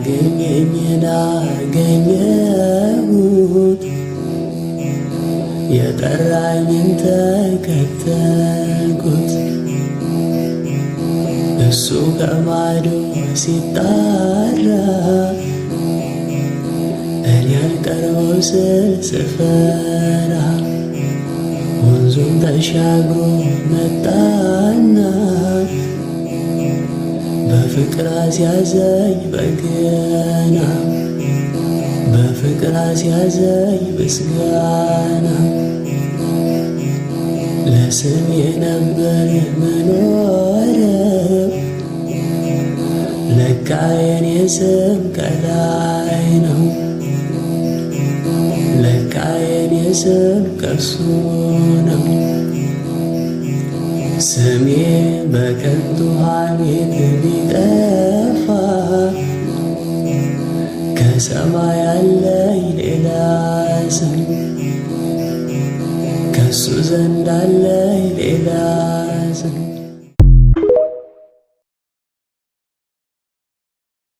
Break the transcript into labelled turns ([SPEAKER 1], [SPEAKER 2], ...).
[SPEAKER 1] ያገኘኝን አገኘሁት፣ የጠራኝን ተከተልኩት። እሱ ከማዶ ሲጣራ እኔ አልቀረው ስል ስፈራ፣ ወንዙን ተሻግሮ መጣና በፍቅር አስያዘኝ በገና፣ በፍቅር አስያዘኝ ምስጋና። ለስሜ ነበር የምኖረው፣ ለካ የኔ ስም ከላይ ነው፣ ለካ የኔ ስም ከሱ ነው። ስሜ በከንቱ ሐሜት ቢጠፋ ከሰማይ አለኝ ሌላ ስም፣ ከሱ ዘንድ አለኝ ሌላ ስም።